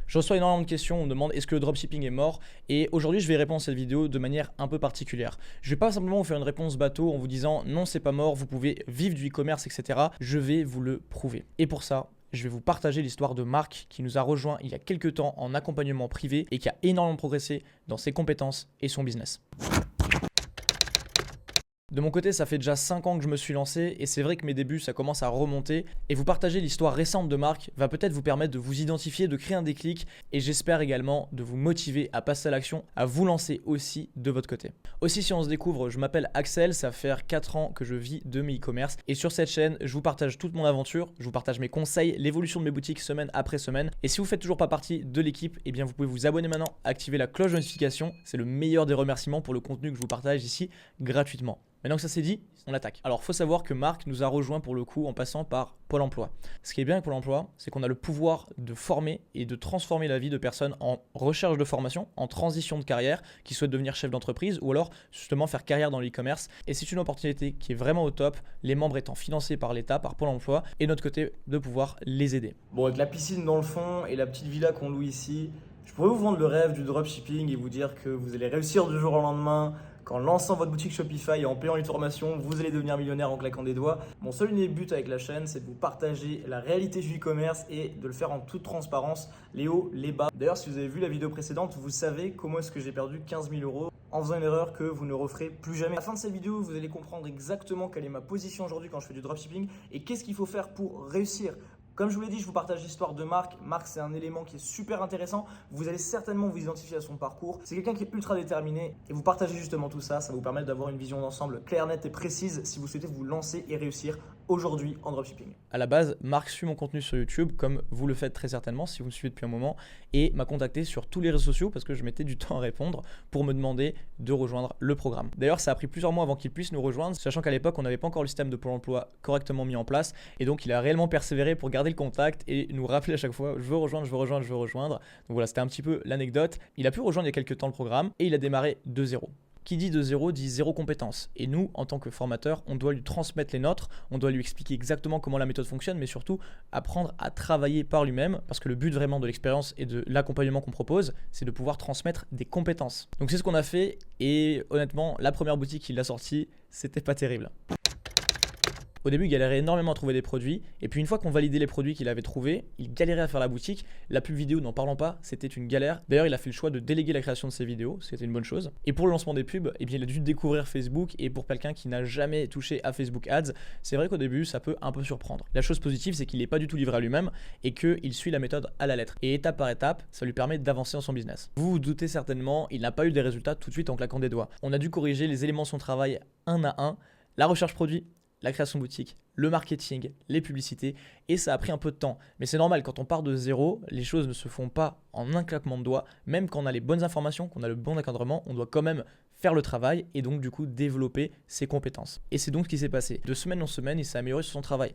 Je reçois énormément de questions, on me demande est-ce que le dropshipping est mort? Et aujourd'hui, je vais répondre à cette vidéo de manière un peu particulière. Je ne vais pas simplement vous faire une réponse bateau en vous disant non, c'est pas mort, vous pouvez vivre du e-commerce, etc. Je vais vous le prouver. Et pour ça, je vais vous partager l'histoire de Marc qui nous a rejoint il y a quelques temps en accompagnement privé et qui a énormément progressé dans ses compétences et son business. De mon côté, ça fait déjà 5 ans que je me suis lancé et c'est vrai que mes débuts, ça commence à remonter. Et vous partager l'histoire récente de Marc va peut-être vous permettre de vous identifier, de créer un déclic et j'espère également de vous motiver à passer à l'action, à vous lancer aussi de votre côté. Aussi, si on se découvre, je m'appelle Axel, ça fait 4 ans que je vis de mes e-commerce et sur cette chaîne, je vous partage toute mon aventure, je vous partage mes conseils, l'évolution de mes boutiques semaine après semaine. Et si vous faites toujours pas partie de l'équipe, eh bien vous pouvez vous abonner maintenant, activer la cloche de notification, c'est le meilleur des remerciements pour le contenu que je vous partage ici gratuitement. Maintenant que ça c'est dit, on attaque. Alors, il faut savoir que Marc nous a rejoint pour le coup en passant par Pôle emploi. Ce qui est bien avec Pôle emploi, c'est qu'on a le pouvoir de former et de transformer la vie de personnes en recherche de formation, en transition de carrière, qui souhaitent devenir chef d'entreprise ou alors justement faire carrière dans l'e-commerce. Et c'est une opportunité qui est vraiment au top, les membres étant financés par l'État, par Pôle emploi, et de notre côté, de pouvoir les aider. Bon, avec la piscine dans le fond et la petite villa qu'on loue ici, je pourrais vous vendre le rêve du dropshipping et vous dire que vous allez réussir du jour au lendemain, qu'en lançant votre boutique Shopify et en payant les formations, vous allez devenir millionnaire en claquant des doigts. Mon seul et unique but avec la chaîne, c'est de vous partager la réalité du e-commerce et de le faire en toute transparence, les hauts, les bas. D'ailleurs, si vous avez vu la vidéo précédente, vous savez comment est-ce que j'ai perdu 15 000 euros en faisant une erreur que vous ne referez plus jamais. À la fin de cette vidéo, vous allez comprendre exactement quelle est ma position aujourd'hui quand je fais du dropshipping et qu'est-ce qu'il faut faire pour réussir. Comme je vous l'ai dit, je vous partage l'histoire de Marc. Marc, c'est un élément qui est super intéressant. Vous allez certainement vous identifier à son parcours. C'est quelqu'un qui est ultra déterminé et vous partagez justement tout ça. Ça va vous permettre d'avoir une vision d'ensemble claire, nette et précise si vous souhaitez vous lancer et réussir aujourd'hui en dropshipping. À la base, Marc suit mon contenu sur YouTube, comme vous le faites très certainement si vous me suivez depuis un moment, et m'a contacté sur tous les réseaux sociaux parce que je mettais du temps à répondre pour me demander de rejoindre le programme. D'ailleurs, ça a pris plusieurs mois avant qu'il puisse nous rejoindre, sachant qu'à l'époque, on n'avait pas encore le système de Pôle emploi correctement mis en place, et donc il a réellement persévéré pour garder le contact et nous rappeler à chaque fois je veux rejoindre, je veux rejoindre, je veux rejoindre. Donc voilà, c'était un petit peu l'anecdote. Il a pu rejoindre il y a quelques temps le programme et il a démarré de zéro. Qui dit de zéro dit zéro compétence. Et nous, en tant que formateurs, on doit lui transmettre les nôtres, on doit lui expliquer exactement comment la méthode fonctionne, mais surtout apprendre à travailler par lui-même, parce que le but vraiment de l'expérience et de l'accompagnement qu'on propose, c'est de pouvoir transmettre des compétences. Donc c'est ce qu'on a fait, et honnêtement, la première boutique qu'il a sortie, c'était pas terrible. Au début, il galérait énormément à trouver des produits. Et puis une fois qu'on validait les produits qu'il avait trouvés, il galérait à faire la boutique. La pub vidéo, n'en parlons pas, c'était une galère. D'ailleurs, il a fait le choix de déléguer la création de ses vidéos, c'était une bonne chose. Et pour le lancement des pubs, eh bien, il a dû découvrir Facebook. Et pour quelqu'un qui n'a jamais touché à Facebook Ads, c'est vrai qu'au début, ça peut un peu surprendre. La chose positive, c'est qu'il n'est pas du tout livré à lui-même et qu'il suit la méthode à la lettre. Et étape par étape, ça lui permet d'avancer dans son business. Vous vous doutez certainement, il n'a pas eu des résultats tout de suite en claquant des doigts. On a dû corriger les éléments de son travail un à un, la recherche produit, la création boutique, le marketing, les publicités, et ça a pris un peu de temps. Mais c'est normal, quand on part de zéro, les choses ne se font pas en un claquement de doigts. Même quand on a les bonnes informations, qu'on a le bon encadrement, on doit quand même faire le travail et donc du coup développer ses compétences. Et c'est donc ce qui s'est passé. De semaine en semaine, il s'est amélioré sur son travail.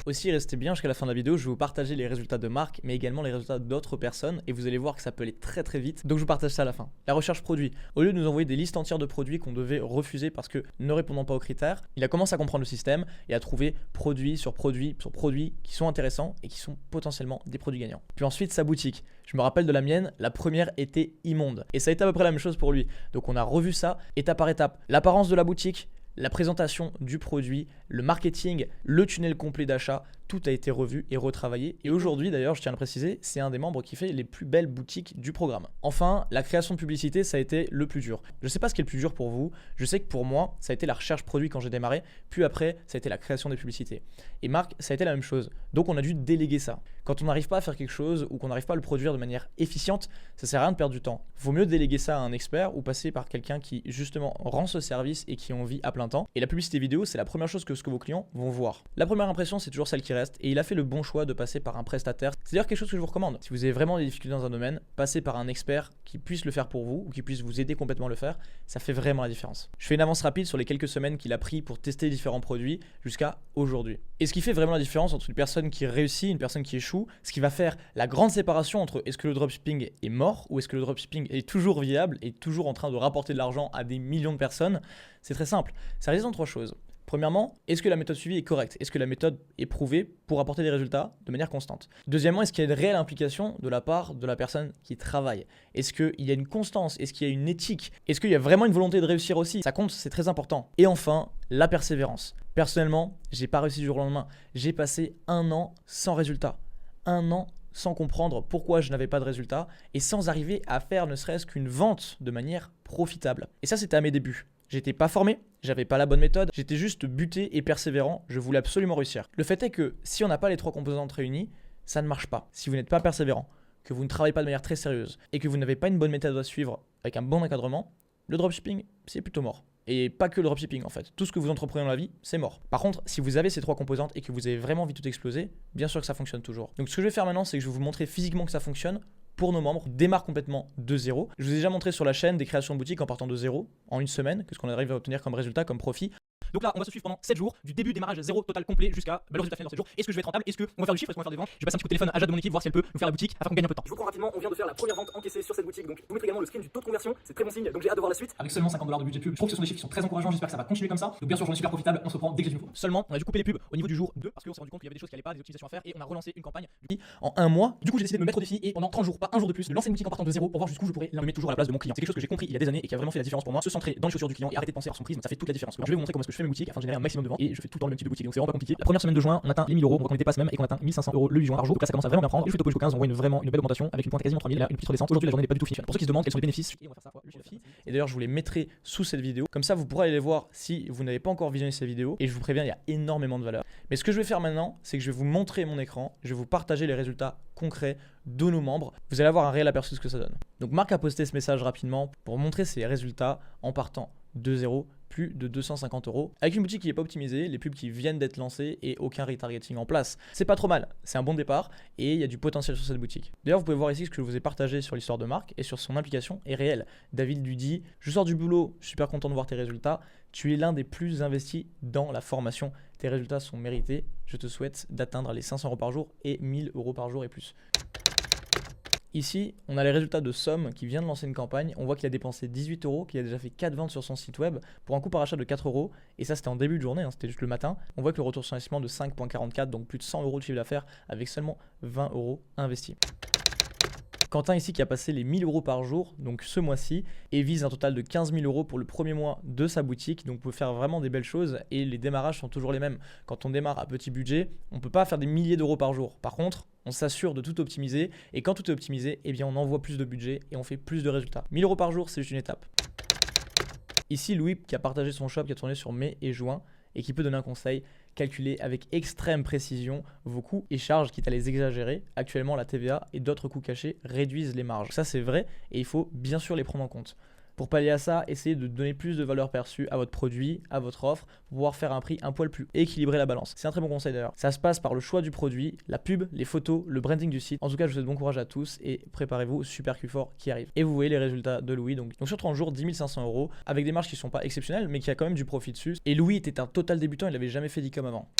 Aussi, restez bien jusqu'à la fin de la vidéo, je vais vous partager les résultats de Marc, mais également les résultats d'autres personnes, et vous allez voir que ça peut aller très très vite, donc je vous partage ça à la fin. La recherche produit. Au lieu de nous envoyer des listes entières de produits qu'on devait refuser parce que ne répondant pas aux critères, il a commencé à comprendre le système et à trouver produit sur produit sur produit qui sont intéressants et qui sont potentiellement des produits gagnants. Puis ensuite, sa boutique. Je me rappelle de la mienne, la première était immonde, et ça a été à peu près la même chose pour lui. Donc on a revu ça étape par étape. L'apparence de la boutique, la présentation du produit, le marketing, le tunnel complet d'achat, tout a été revu et retravaillé. Et aujourd'hui, d'ailleurs, je tiens à le préciser, c'est un des membres qui fait les plus belles boutiques du programme. Enfin, la création de publicité, ça a été le plus dur. Je ne sais pas ce qui est le plus dur pour vous. Je sais que pour moi, ça a été la recherche produit quand j'ai démarré. Puis après, ça a été la création des publicités. Et Marc, ça a été la même chose. Donc, on a dû déléguer ça. Quand on n'arrive pas à faire quelque chose ou qu'on n'arrive pas à le produire de manière efficiente, ça sert à rien de perdre du temps. Vaut mieux déléguer ça à un expert ou passer par quelqu'un qui, justement, rend ce service et qui en vit à plein temps. Et la publicité vidéo, c'est la première chose que vos clients vont voir. La première impression, c'est toujours celle qui reste. Et il a fait le bon choix de passer par un prestataire. C'est d'ailleurs quelque chose que je vous recommande. Si vous avez vraiment des difficultés dans un domaine, passez par un expert qui puisse le faire pour vous ou qui puisse vous aider complètement à le faire. Ça fait vraiment la différence. Je fais une avance rapide sur les quelques semaines qu'il a pris pour tester différents produits jusqu'à aujourd'hui. Et ce qui fait vraiment la différence entre une personne qui réussit et une personne qui échoue, ce qui va faire la grande séparation entre est-ce que le dropshipping est mort ou est-ce que le dropshipping est toujours viable et toujours en train de rapporter de l'argent à des millions de personnes, c'est très simple. Ça réside en trois choses. Premièrement, est-ce que la méthode suivie est correcte? Est-ce que la méthode est prouvée pour apporter des résultats de manière constante? Deuxièmement, est-ce qu'il y a une réelle implication de la part de la personne qui travaille? Est-ce qu'il y a une constance? Est-ce qu'il y a une éthique? Est-ce qu'il y a vraiment une volonté de réussir aussi? Ça compte, c'est très important. Et enfin, la persévérance. Personnellement, j'ai pas réussi du jour au lendemain. J'ai passé 1 an sans résultat. 1 an sans comprendre pourquoi je n'avais pas de résultat et sans arriver à faire ne serait-ce qu'une vente de manière profitable. Et ça, c'était à mes débuts. J'étais pas formé, j'avais pas la bonne méthode, j'étais juste buté et persévérant, je voulais absolument réussir. Le fait est que si on n'a pas les 3 composantes réunies, ça ne marche pas. Si vous n'êtes pas persévérant, que vous ne travaillez pas de manière très sérieuse et que vous n'avez pas une bonne méthode à suivre avec un bon encadrement, le dropshipping, c'est plutôt mort. Et pas que le dropshipping en fait. Tout ce que vous entreprenez dans la vie, c'est mort. Par contre, si vous avez ces 3 composantes et que vous avez vraiment envie de tout exploser, bien sûr que ça fonctionne toujours. Donc ce que je vais faire maintenant, c'est que je vais vous montrer physiquement que ça fonctionne. Pour nos membres, démarre complètement de zéro. Je vous ai déjà montré sur la chaîne des créations de boutiques en partant de zéro, en une semaine, que ce qu'on arrive à obtenir comme résultat, comme profit. Donc là, on va se suivre pendant 7 jours, du début démarrage zéro total complet jusqu'à le résultat final dans 7 jours. Est-ce que je vais être rentable? Est-ce qu'on va faire du chiffre? Est-ce qu'on va faire des ventes? Je vais passer un petit coup de téléphone à Jade de mon équipe, voir si elle peut nous faire la boutique afin qu'on gagne un peu de temps. Je vous prends rapidement, on vient de faire la première vente encaissée sur cette boutique, donc vous mettrez également le screen du taux de conversion, c'est très bon signe, donc j'ai hâte de voir la suite. Avec seulement 50 $ de budget pub, je trouve que ce sont des chiffres qui sont très encourageants, j'espère que ça va continuer comme ça. Donc bien sûr, j'en ai super profitable, on se prend dès que j'ai une fois. Seulement, on a dû couper les pubs au niveau du jour 2 parce qu'on s'est rendu compte qu'il y avait des choses qui allaient pas, des optimisations à faire et on a relancé une campagne. En 1 mois, Du coup, j'ai décidé de me mettre au défi et pendant 30 jours, pas un jour de plus, de lancer une boutique en partant de zéro pour voir jusqu'où je pourrais la mettre toujours à la place de mon client. C'est quelque chose que j'ai compris il y a des années et qui a vraiment fait la différence pour moi. Se centrer dans les chaussures du client et arrêter de penser à son prisme, ça fait toute la différence. Alors, je vais vous montrer comment est-ce que je fais mes boutiques afin de générer un maximum de ventes et je fais tout le temps le même type de boutique. Donc c'est vraiment pas compliqué. La première semaine de juin, on atteint les 1000 €, on voit qu'on dépasse même et qu'on atteint 1500 € le 8 juin par jour. Donc là, ça commence à vraiment bien prendre. Et je fais topo jusqu'au 15, on voit vraiment une belle augmentation avec une pointe à quasiment 3000 et là une petite redescente. Aujourd'hui, la journée n'est pas du tout finie. Pour ceux qui se demandent quels sont les bénéfices, et on va faire ça fois le chiffre. et d'ailleurs je vous les mettrai sous cette vidéo, comme ça vous pourrez aller les voir si vous n'avez pas encore visionné ces vidéos, et je vous préviens, il y a énormément de valeur. Mais ce que je vais faire maintenant, c'est que je vais vous montrer mon écran, je vais vous partager les résultats concrets de nos membres, vous allez avoir un réel aperçu de ce que ça donne. Donc Marc a posté ce message rapidement pour montrer ses résultats en partant de zéro, plus de 250 €, avec une boutique qui n'est pas optimisée, les pubs qui viennent d'être lancées et aucun retargeting en place. C'est pas trop mal, c'est un bon départ et il y a du potentiel sur cette boutique. D'ailleurs, vous pouvez voir ici ce que je vous ai partagé sur l'histoire de Marc et sur son implication est réelle. David lui dit: je sors du boulot, je suis super content de voir tes résultats, tu es l'un des plus investis dans la formation, tes résultats sont mérités, je te souhaite d'atteindre les 500 € par jour et 1000 € par jour et plus. Ici, on a les résultats de Somme qui vient de lancer une campagne. On voit qu'il a dépensé 18 €, qu'il a déjà fait 4 ventes sur son site web pour un coût par achat de 4 €. Et ça, c'était en début de journée, hein, c'était juste le matin. On voit que le retour sur investissement de 5,44, donc plus de 100 € de chiffre d'affaires avec seulement 20 € investis. Quentin ici qui a passé les 1000 € par jour, donc ce mois-ci, et vise un total de 15 000 € pour le premier mois de sa boutique. Donc vous pouvez faire vraiment des belles choses et les démarrages sont toujours les mêmes. Quand on démarre à petit budget, on ne peut pas faire des milliers d'euros par jour. Par contre, on s'assure de tout optimiser et quand tout est optimisé, eh bien on envoie plus de budget et on fait plus de résultats. 1000 € par jour, c'est juste une étape. Ici, Louis qui a partagé son shop qui a tourné sur mai et juin et qui peut donner un conseil: calculer avec extrême précision vos coûts et charges, quitte à les exagérer. Actuellement, la TVA et d'autres coûts cachés réduisent les marges. Ça, c'est vrai et il faut bien sûr les prendre en compte. Pour pallier à ça, essayez de donner plus de valeur perçue à votre produit, à votre offre, pour pouvoir faire un prix un poil plus équilibrer la balance. C'est un très bon conseil d'ailleurs. Ça se passe par le choix du produit, la pub, les photos, le branding du site. En tout cas, je vous souhaite bon courage à tous et préparez-vous au super Q4 qui arrive. Et vous voyez les résultats de Louis. Donc sur 30 jours, 10 500 € avec des marges qui ne sont pas exceptionnelles, mais qui a quand même du profit dessus. Et Louis était un total débutant, il n'avait jamais fait d'e-com avant.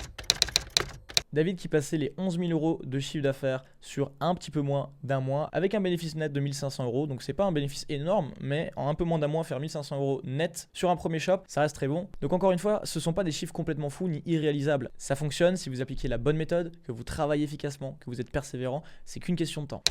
David qui passait les 11 000 € de chiffre d'affaires sur un petit peu moins d'un mois avec un bénéfice net de 1500 €. Donc c'est pas un bénéfice énorme, mais en un peu moins d'un mois faire 1500 € net sur un premier shop, ça reste très bon. Donc encore une fois, ce sont pas des chiffres complètement fous ni irréalisables. Ça fonctionne si vous appliquez la bonne méthode, que vous travaillez efficacement, que vous êtes persévérant, c'est qu'une question de temps.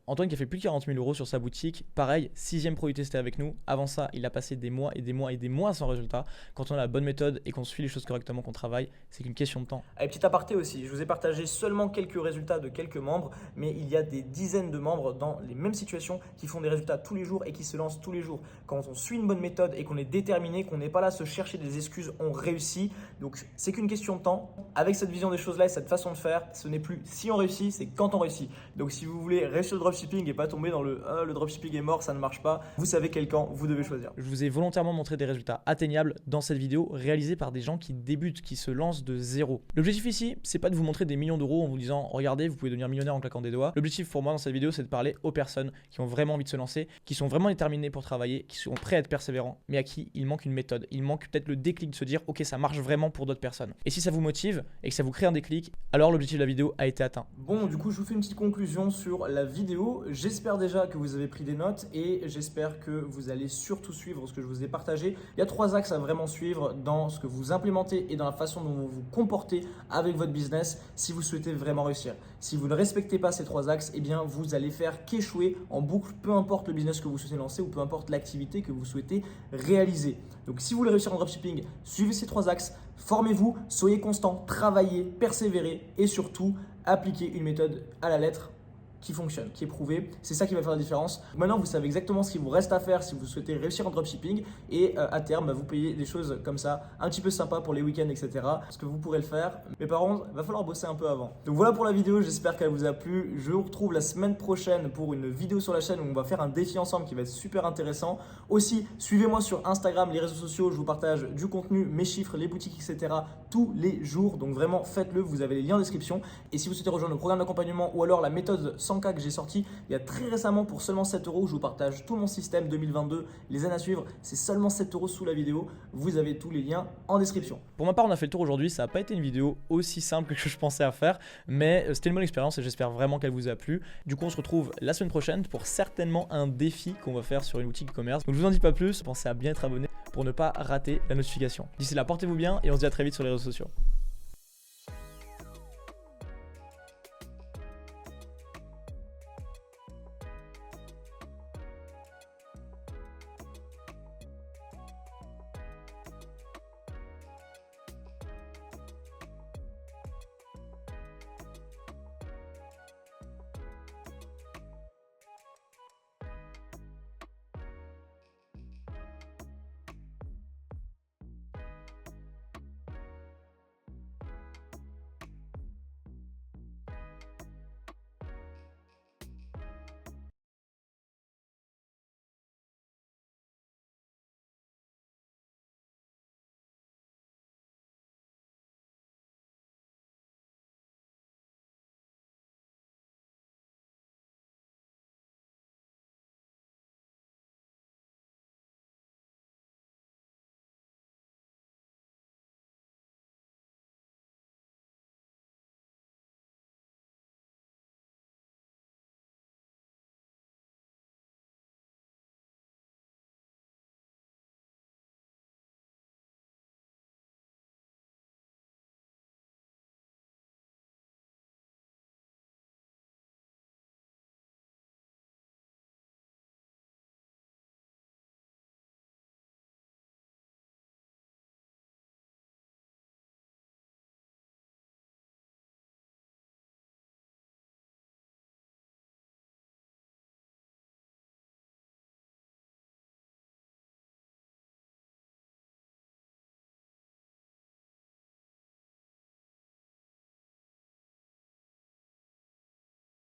Antoine qui a fait plus de 40 000 € sur sa boutique, pareil, 6e produit testé avec nous. Avant ça, il a passé des mois et des mois et des mois sans résultat. Quand on a la bonne méthode et qu'on suit les choses correctement, qu'on travaille, c'est qu'une question de temps. Allez, petit aparté aussi, je vous ai partagé seulement quelques résultats de quelques membres, mais il y a des dizaines de membres dans les mêmes situations qui font des résultats tous les jours et qui se lancent tous les jours. Quand on suit une bonne méthode et qu'on est déterminé, qu'on n'est pas là à se chercher des excuses, on réussit. Donc c'est qu'une question de temps. Avec cette vision des choses-là et cette façon de faire, ce n'est plus si on réussit, c'est quand on réussit. Donc si vous voulez réussir le dropshipping et pas tomber dans le dropshipping est mort, ça ne marche pas, vous savez quel camp vous devez choisir. Je vous ai volontairement montré des résultats atteignables dans cette vidéo réalisés par des gens qui débutent, qui se lancent de zéro. L'objectif ici, c'est pas de vous montrer des millions d'euros en vous disant regardez, vous pouvez devenir millionnaire en claquant des doigts. L'objectif pour moi dans cette vidéo, c'est de parler aux personnes qui ont vraiment envie de se lancer, qui sont vraiment déterminées pour travailler, qui sont prêts à être persévérants, mais à qui il manque une méthode. Il manque peut-être le déclic de se dire ok, ça marche vraiment pour d'autres personnes. Et si ça vous motive et que ça vous crée un déclic, alors l'objectif de la vidéo a été atteint. Bon, du coup, je vous fais une petite conclusion sur la vidéo vidéo. J'espère déjà que vous avez pris des notes et j'espère que vous allez surtout suivre ce que je vous ai partagé. Il y a 3 axes à vraiment suivre dans ce que vous implémentez et dans la façon dont vous vous comportez avec votre business si vous souhaitez vraiment réussir. Si vous ne respectez pas ces 3 axes, eh bien vous allez faire qu'échouer en boucle, peu importe le business que vous souhaitez lancer ou peu importe l'activité que vous souhaitez réaliser. Donc si vous voulez réussir en dropshipping, suivez ces 3 axes, formez-vous, soyez constant, travaillez, persévérez et surtout appliquez une méthode à la lettre qui fonctionne, qui est prouvée. C'est ça qui va faire la différence. Maintenant, vous savez exactement ce qu'il vous reste à faire si vous souhaitez réussir en dropshipping et à terme, vous payez des choses comme ça, un petit peu sympa pour les week-ends, etc. Parce que vous pourrez le faire. Mais par contre, il va falloir bosser un peu avant. Donc voilà pour la vidéo, j'espère qu'elle vous a plu. Je vous retrouve la semaine prochaine pour une vidéo sur la chaîne où on va faire un défi ensemble qui va être super intéressant. Aussi, suivez-moi sur Instagram, les réseaux sociaux, je vous partage du contenu, mes chiffres, les boutiques, etc. tous les jours. Donc vraiment, faites-le, vous avez les liens en description. Et si vous souhaitez rejoindre le programme d'accompagnement ou alors la méthode 100K que j'ai sorti il y a très récemment pour seulement 7 €, je vous partage tout mon système 2022, les années à suivre, c'est seulement 7 € sous la vidéo, vous avez tous les liens en description. Pour ma part, on a fait le tour aujourd'hui, ça n'a pas été une vidéo aussi simple que je pensais à faire, mais c'était une bonne expérience et j'espère vraiment qu'elle vous a plu. Du coup, on se retrouve la semaine prochaine pour certainement un défi qu'on va faire sur une boutique e-commerce. Donc je vous en dis pas plus, pensez à bien être abonné pour ne pas rater la notification. D'ici là, portez-vous bien et on se dit à très vite sur les réseaux sociaux.